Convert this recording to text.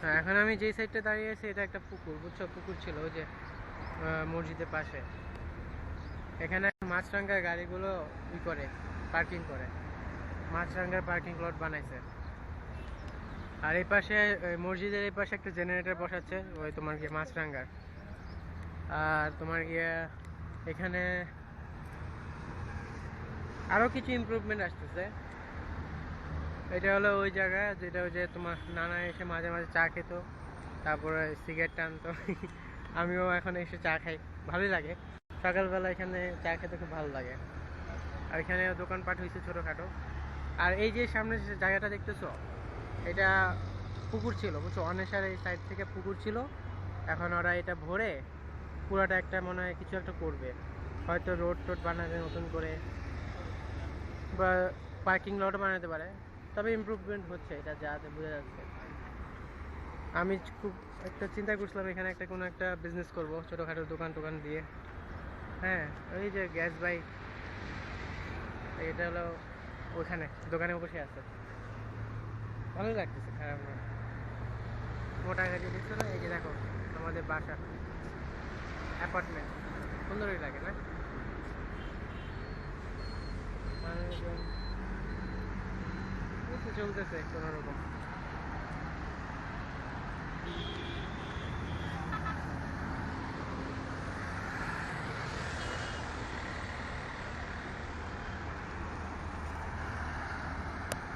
হ্যাঁ, এখন আমি যেই সাইডটা দাঁড়িয়ে আছি এটা একটা পুকুর, বুঝছো? পুকুর ছিল ওই যে মসজিদের পাশে। এখানে মাছরাঙ্গার গাড়িগুলো করে পার্কিং করে, মাছরাঙ্গার পার্কিং লট বানাইছে। আর এই পাশে মসজিদের এই পাশে একটা জেনারেটর বসাচ্ছে ওই তোমার গিয়ে মাছরাঙ্গার। আর তোমার গিয়ে এখানে আরও কিছু ইমপ্রুভমেন্ট আসতেছে। এটা হলো ওই জায়গা যেটা ওই যে তোমার নানা এসে মাঝে মাঝে চা খেত, তারপরে সিগারেট টানতো। আমিও এখন এসে চা খাই, ভালোই লাগে। সকালবেলা এখানে চা খেতে খুব ভালো লাগে। আর এখানে দোকানপাট হয়েছে ছোটোখাটো। আর এই যে সামনে যে জায়গাটা দেখতেছো, এটা পুকুর ছিল, বুঝছো? অনেশার এই সাইড থেকে পুকুর ছিল। এখন ওরা এটা ভরে পুরাটা একটা মনে হয় কিছু একটা করবে, হয়তো রোড টোড বানাবে নতুন করে, বা পার্কিং লটও বানাতে পারে। তবে ইমপ্রুভমেন্ট হচ্ছে, এটা যাতে বোঝা যাচ্ছে। আমি খুব একটা চিন্তা করছিলাম এখানে একটা কোনো একটা বিজনেস করব, ছোটোখাটো দোকান টোকান দিয়ে। হ্যাঁ, ওই যে গ্যাস বাইক, এটা হলো ওখানে দোকানে বসে আছে, ভালো লাগতেছে, খারাপ না। মোটা গাড়ি দেখছো না? এই যে দেখো আমাদের বাসা, অ্যাপার্টমেন্ট, সুন্দরই লাগে না? মানুষজন চলতেছে কোনো রকম।